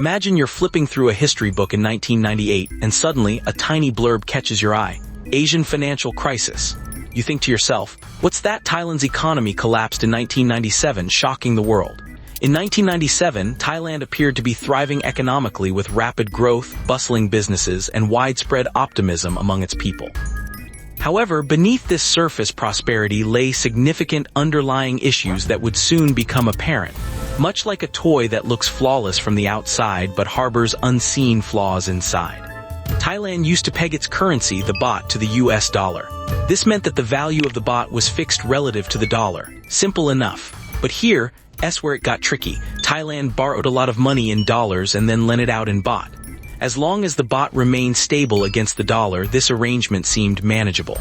Imagine you're flipping through a history book in 1998 and suddenly a tiny blurb catches your eye. Asian financial crisis. You think to yourself, what's that? Thailand's economy collapsed in 1997, shocking the world. In 1997, Thailand appeared to be thriving economically with rapid growth, bustling businesses, and widespread optimism among its people. However, beneath this surface prosperity lay significant underlying issues that would soon become apparent. Much like a toy that looks flawless from the outside but harbors unseen flaws inside. Thailand used to peg its currency, the baht, to the US dollar. This meant that the value of the baht was fixed relative to the dollar. Simple enough. But here's where it got tricky. Thailand borrowed a lot of money in dollars and then lent it out in baht. As long as the baht remained stable against the dollar, this arrangement seemed manageable.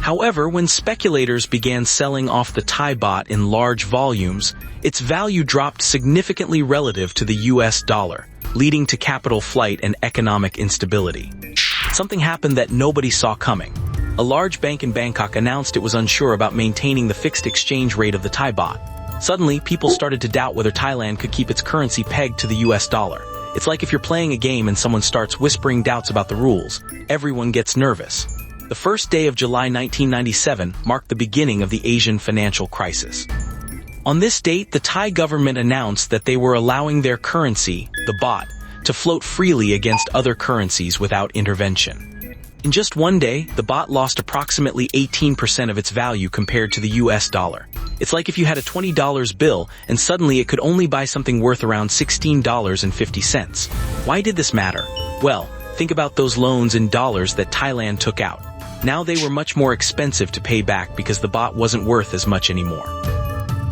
However, when speculators began selling off the Thai baht in large volumes, its value dropped significantly relative to the US dollar, leading to capital flight and economic instability. Something happened that nobody saw coming. A large bank in Bangkok announced it was unsure about maintaining the fixed exchange rate of the Thai baht. Suddenly, people started to doubt whether Thailand could keep its currency pegged to the US dollar. It's like if you're playing a game and someone starts whispering doubts about the rules. Everyone gets nervous. The first day of July 1997 marked the beginning of the Asian financial crisis. On this date, the Thai government announced that they were allowing their currency, the baht, to float freely against other currencies without intervention. In just one day, the baht lost approximately 18% of its value compared to the US dollar. It's like if you had a $20 bill and suddenly it could only buy something worth around $16.50. Why did this matter? Well, think about those loans in dollars that Thailand took out. Now they were much more expensive to pay back because the baht wasn't worth as much anymore.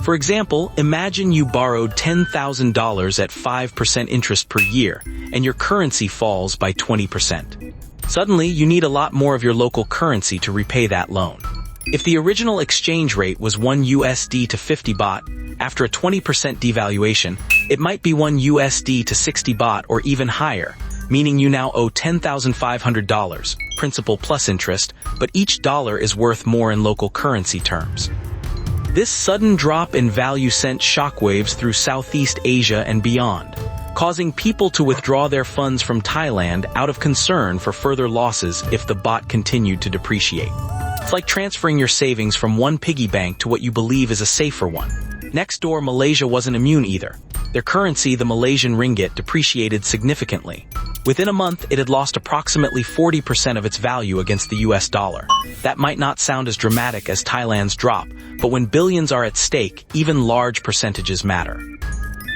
For example, imagine you borrowed $10,000 at 5% interest per year, and your currency falls by 20%. Suddenly, you need a lot more of your local currency to repay that loan. If the original exchange rate was 1 USD to 50 baht, after a 20% devaluation, it might be 1 USD to 60 baht or even higher, meaning you now owe $10,500, principal plus interest, but each dollar is worth more in local currency terms. This sudden drop in value sent shockwaves through Southeast Asia and beyond, causing people to withdraw their funds from Thailand out of concern for further losses if the baht continued to depreciate. It's like transferring your savings from one piggy bank to what you believe is a safer one. Next door, Malaysia wasn't immune either. Their currency, the Malaysian ringgit, depreciated significantly. Within a month, it had lost approximately 40% of its value against the US dollar. That might not sound as dramatic as Thailand's drop, but when billions are at stake, even large percentages matter.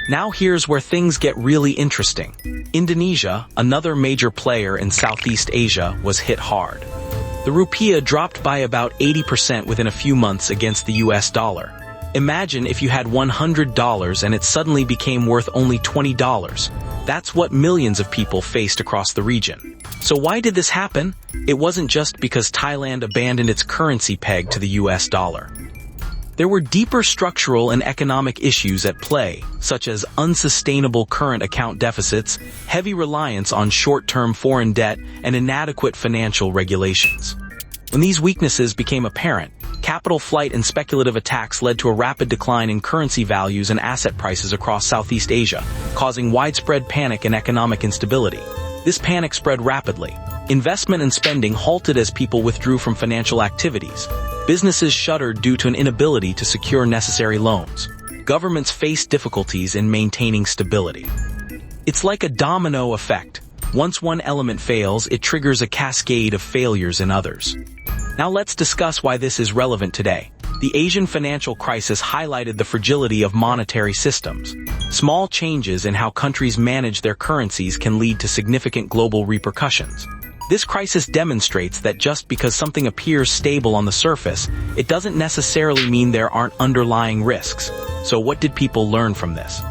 Now here's where things get really interesting. Indonesia, another major player in Southeast Asia, was hit hard. The rupiah dropped by about 80% within a few months against the US dollar. Imagine if you had $100 and it suddenly became worth only $20. That's what millions of people faced across the region. So why did this happen? It wasn't just because Thailand abandoned its currency peg to the US dollar. There were deeper structural and economic issues at play, such as unsustainable current account deficits, heavy reliance on short-term foreign debt, and inadequate financial regulations. When these weaknesses became apparent, capital flight and speculative attacks led to a rapid decline in currency values and asset prices across Southeast Asia, causing widespread panic and economic instability. This panic spread rapidly. Investment and spending halted as people withdrew from financial activities. Businesses shuttered due to an inability to secure necessary loans. Governments faced difficulties in maintaining stability. It's like a domino effect. Once one element fails, it triggers a cascade of failures in others. Now let's discuss why this is relevant today. The Asian financial crisis highlighted the fragility of monetary systems. Small changes in how countries manage their currencies can lead to significant global repercussions. This crisis demonstrates that just because something appears stable on the surface, it doesn't necessarily mean there aren't underlying risks. So what did people learn from this?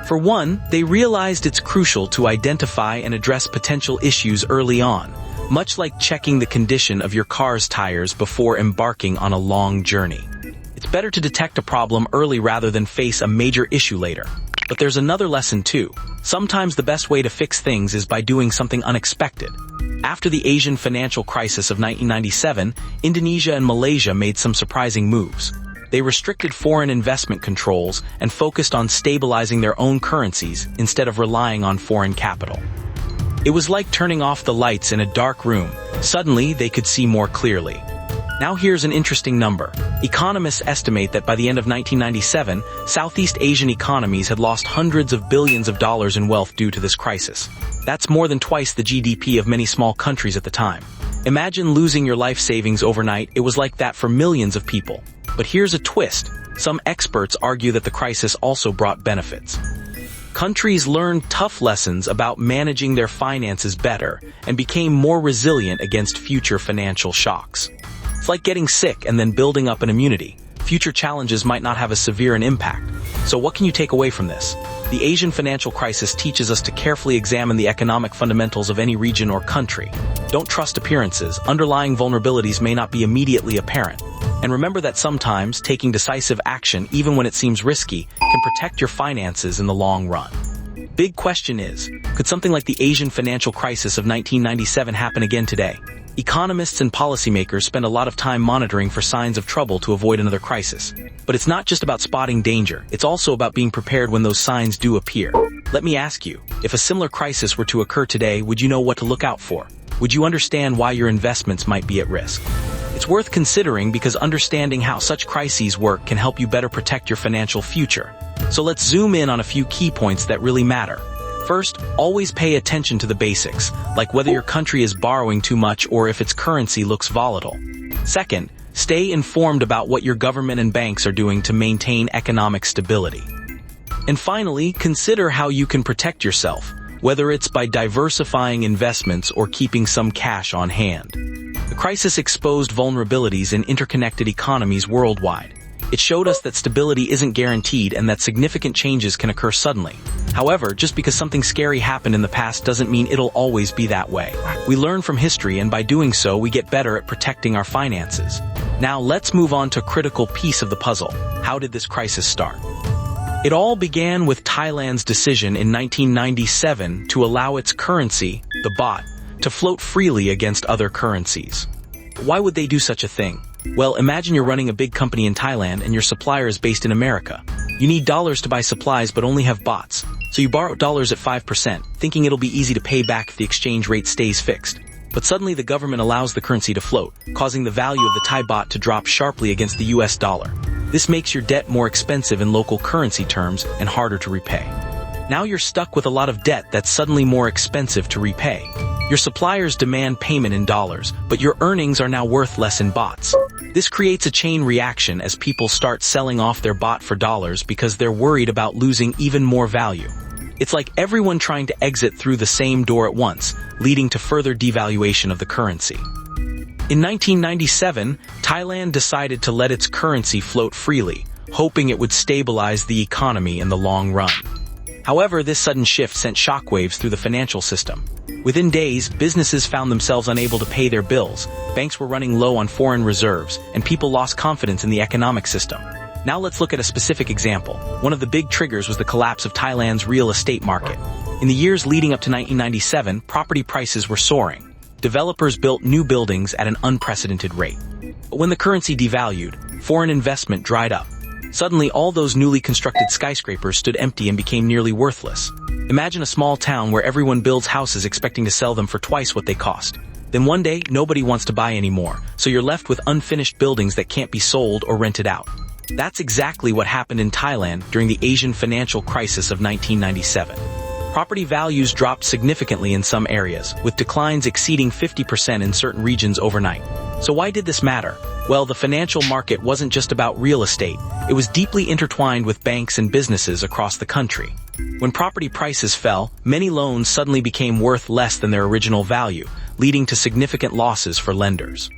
For one, they realized it's crucial to identify and address potential issues early on, much like checking the condition of your car's tires before embarking on a long journey. It's better to detect a problem early rather than face a major issue later. But there's another lesson too. Sometimes the best way to fix things is by doing something unexpected. After the Asian financial crisis of 1997, Indonesia and Malaysia made some surprising moves. They restricted foreign investment controls and focused on stabilizing their own currencies instead of relying on foreign capital. It was like turning off the lights in a dark room. Suddenly, they could see more clearly. Now here's an interesting number. Economists estimate that by the end of 1997, Southeast Asian economies had lost hundreds of billions of dollars in wealth due to this crisis. That's more than twice the GDP of many small countries at the time. Imagine losing your life savings overnight. It was like that for millions of people. But here's a twist. Some experts argue that the crisis also brought benefits. Countries learned tough lessons about managing their finances better and became more resilient against future financial shocks. It's like getting sick and then building up an immunity. Future challenges might not have as severe an impact. So what can you take away from this? The Asian financial crisis teaches us to carefully examine the economic fundamentals of any region or country. Don't trust appearances. Underlying vulnerabilities may not be immediately apparent. And remember that sometimes taking decisive action, even when it seems risky, can protect your finances in the long run. Big question is, could something like the Asian financial crisis of 1997 happen again today? Economists and policymakers spend a lot of time monitoring for signs of trouble to avoid another crisis. But it's not just about spotting danger, it's also about being prepared when those signs do appear. Let me ask you, if a similar crisis were to occur today, would you know what to look out for? Would you understand why your investments might be at risk? It's worth considering because understanding how such crises work can help you better protect your financial future. So let's zoom in on a few key points that really matter. First, always pay attention to the basics, like whether your country is borrowing too much or if its currency looks volatile. Second, stay informed about what your government and banks are doing to maintain economic stability. And finally, consider how you can protect yourself, whether it's by diversifying investments or keeping some cash on hand. The crisis exposed vulnerabilities in interconnected economies worldwide. It showed us that stability isn't guaranteed and that significant changes can occur suddenly. However, just because something scary happened in the past doesn't mean it'll always be that way. We learn from history, and by doing so, we get better at protecting our finances. Now let's move on to a critical piece of the puzzle. How did this crisis start? It all began with Thailand's decision in 1997 to allow its currency, the baht, to float freely against other currencies. Why would they do such a thing? Well, imagine you're running a big company in Thailand and your supplier is based in America. You need dollars to buy supplies but only have bahts, so you borrow dollars at 5%, thinking it'll be easy to pay back if the exchange rate stays fixed. But suddenly the government allows the currency to float, causing the value of the Thai baht to drop sharply against the US dollar. This makes your debt more expensive in local currency terms and harder to repay. Now you're stuck with a lot of debt that's suddenly more expensive to repay. Your suppliers demand payment in dollars, but your earnings are now worth less in bahts. This creates a chain reaction as people start selling off their baht for dollars because they're worried about losing even more value. It's like everyone trying to exit through the same door at once, leading to further devaluation of the currency. In 1997, Thailand decided to let its currency float freely, hoping it would stabilize the economy in the long run. However, this sudden shift sent shockwaves through the financial system. Within days, businesses found themselves unable to pay their bills, banks were running low on foreign reserves, and people lost confidence in the economic system. Now let's look at a specific example. One of the big triggers was the collapse of Thailand's real estate market. In the years leading up to 1997, property prices were soaring. Developers built new buildings at an unprecedented rate. But when the currency devalued, foreign investment dried up. Suddenly, all those newly constructed skyscrapers stood empty and became nearly worthless. Imagine a small town where everyone builds houses expecting to sell them for twice what they cost. Then one day, nobody wants to buy anymore, so you're left with unfinished buildings that can't be sold or rented out. That's exactly what happened in Thailand during the Asian financial crisis of 1997. Property values dropped significantly in some areas, with declines exceeding 50% in certain regions overnight. So why did this matter? Well, the financial market wasn't just about real estate. It was deeply intertwined with banks and businesses across the country. When property prices fell, many loans suddenly became worth less than their original value, leading to significant losses for lenders.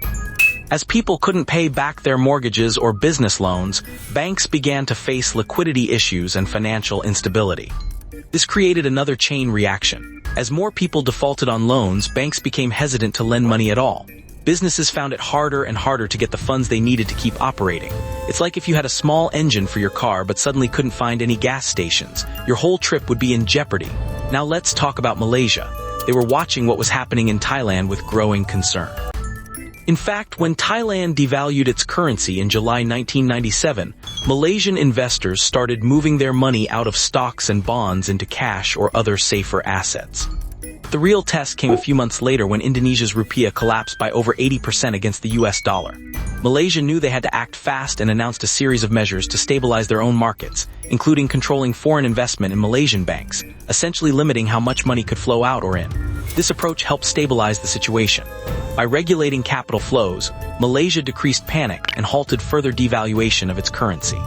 As people couldn't pay back their mortgages or business loans, banks began to face liquidity issues and financial instability. This created another chain reaction. As more people defaulted on loans, banks became hesitant to lend money at all. Businesses found it harder and harder to get the funds they needed to keep operating. It's like if you had a small engine for your car but suddenly couldn't find any gas stations. Your whole trip would be in jeopardy. Now let's talk about Malaysia. They were watching what was happening in Thailand with growing concern. In fact, when Thailand devalued its currency in July 1997, Malaysian investors started moving their money out of stocks and bonds into cash or other safer assets. The real test came a few months later when Indonesia's rupiah collapsed by over 80% against the US dollar. Malaysia knew they had to act fast and announced a series of measures to stabilize their own markets, including controlling foreign investment in Malaysian banks, essentially limiting how much money could flow out or in. This approach helped stabilize the situation. By regulating capital flows, Malaysia decreased panic and halted further devaluation of its currency.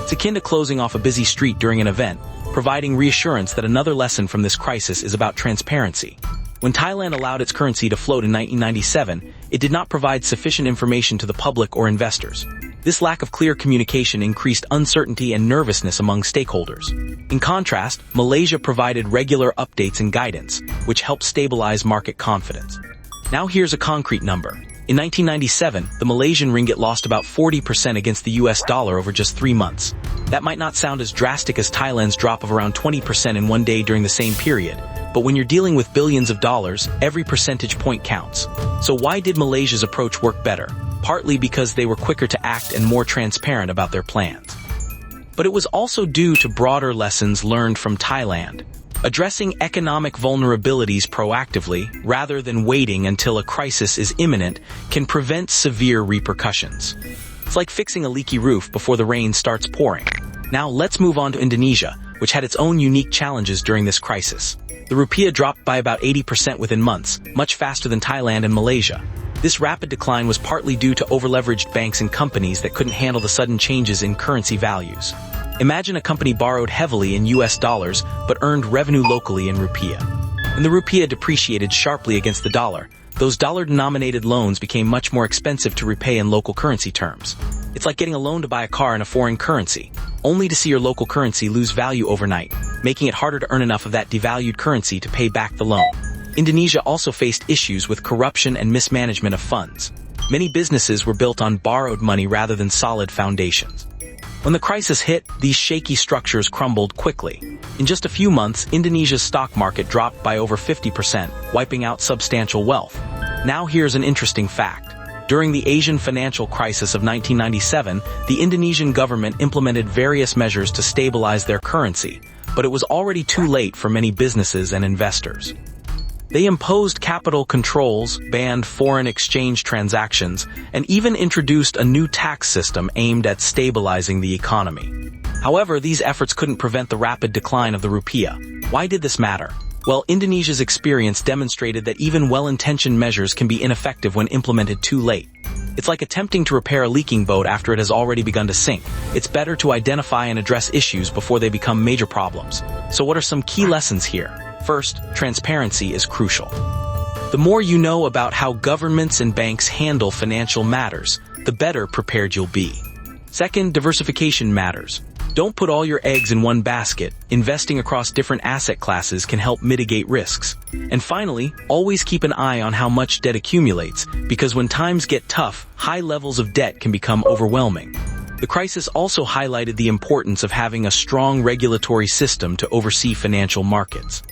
It's akin to closing off a busy street during an event, providing reassurance that another lesson from this crisis is about transparency. When Thailand allowed its currency to float in 1997, it did not provide sufficient information to the public or investors. This lack of clear communication increased uncertainty and nervousness among stakeholders. In contrast, Malaysia provided regular updates and guidance, which helped stabilize market confidence. Now here's a concrete number. In 1997, the Malaysian ringgit lost about 40% against the US dollar over just 3 months. That might not sound as drastic as Thailand's drop of around 20% in one day during the same period, but when you're dealing with billions of dollars, every percentage point counts. So why did Malaysia's approach work better? Partly because they were quicker to act and more transparent about their plans. But it was also due to broader lessons learned from Thailand. Addressing economic vulnerabilities proactively, rather than waiting until a crisis is imminent, can prevent severe repercussions. It's like fixing a leaky roof before the rain starts pouring. Now let's move on to Indonesia, which had its own unique challenges during this crisis. The rupiah dropped by about 80% within months, much faster than Thailand and Malaysia. This rapid decline was partly due to overleveraged banks and companies that couldn't handle the sudden changes in currency values. Imagine a company borrowed heavily in US dollars but earned revenue locally in rupiah. When the rupiah depreciated sharply against the dollar, those dollar-denominated loans became much more expensive to repay in local currency terms. It's like getting a loan to buy a car in a foreign currency, only to see your local currency lose value overnight, making it harder to earn enough of that devalued currency to pay back the loan. Indonesia also faced issues with corruption and mismanagement of funds. Many businesses were built on borrowed money rather than solid foundations. When the crisis hit, these shaky structures crumbled quickly. In just a few months, Indonesia's stock market dropped by over 50%, wiping out substantial wealth. Now here's an interesting fact. During the Asian financial crisis of 1997, the Indonesian government implemented various measures to stabilize their currency, but it was already too late for many businesses and investors. They imposed capital controls, banned foreign exchange transactions, and even introduced a new tax system aimed at stabilizing the economy. However, these efforts couldn't prevent the rapid decline of the rupiah. Why did this matter? Well, Indonesia's experience demonstrated that even well-intentioned measures can be ineffective when implemented too late. It's like attempting to repair a leaking boat after it has already begun to sink. It's better to identify and address issues before they become major problems. So what are some key lessons here? First, transparency is crucial. The more you know about how governments and banks handle financial matters, the better prepared you'll be. Second, diversification matters. Don't put all your eggs in one basket. Investing across different asset classes can help mitigate risks. And finally, always keep an eye on how much debt accumulates, because when times get tough, high levels of debt can become overwhelming. The crisis also highlighted the importance of having a strong regulatory system to oversee financial markets.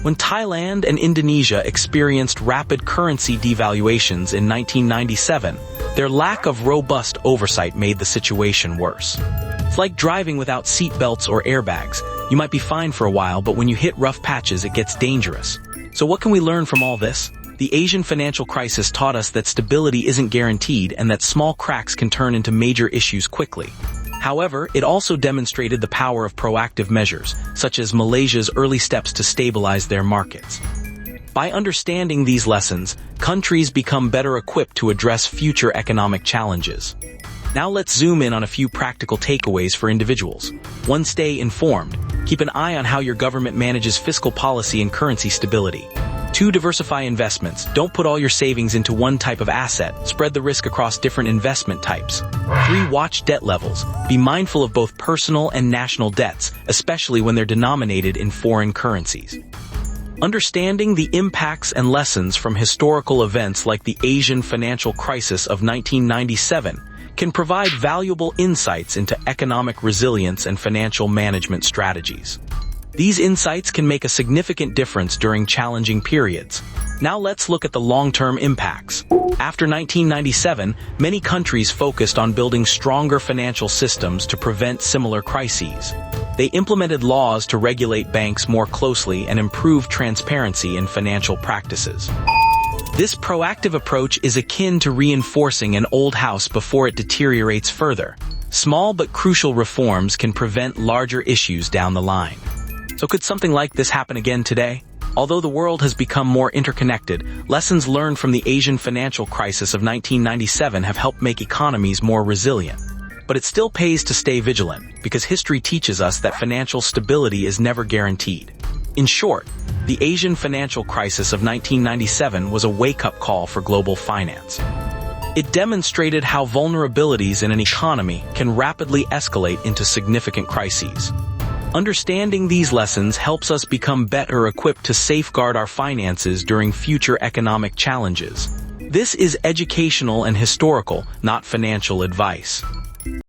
When Thailand and Indonesia experienced rapid currency devaluations in 1997, their lack of robust oversight made the situation worse. It's like driving without seat belts or airbags. You might be fine for a while, but when you hit rough patches, it gets dangerous. So what can we learn from all this? The Asian financial crisis taught us that stability isn't guaranteed and that small cracks can turn into major issues quickly. However, it also demonstrated the power of proactive measures, such as Malaysia's early steps to stabilize their markets. By understanding these lessons, countries become better equipped to address future economic challenges. Now let's zoom in on a few practical takeaways for individuals. 1. Stay informed. Keep an eye on how your government manages fiscal policy and currency stability. 2. Diversify investments. Don't put all your savings into one type of asset. Spread the risk across different investment types. 3. Watch debt levels. Be mindful of both personal and national debts, especially when they're denominated in foreign currencies. Understanding the impacts and lessons from historical events like the Asian financial crisis of 1997 can provide valuable insights into economic resilience and financial management strategies. These insights can make a significant difference during challenging periods. Now let's look at the long-term impacts. After 1997, many countries focused on building stronger financial systems to prevent similar crises. They implemented laws to regulate banks more closely and improve transparency in financial practices. This proactive approach is akin to reinforcing an old house before it deteriorates further. Small but crucial reforms can prevent larger issues down the line. So could something like this happen again today? Although the world has become more interconnected, lessons learned from the Asian financial crisis of 1997 have helped make economies more resilient. But it still pays to stay vigilant, because history teaches us that financial stability is never guaranteed. In short, the Asian financial crisis of 1997 was a wake-up call for global finance. It demonstrated how vulnerabilities in an economy can rapidly escalate into significant crises. Understanding these lessons helps us become better equipped to safeguard our finances during future economic challenges. This is educational and historical, not financial advice.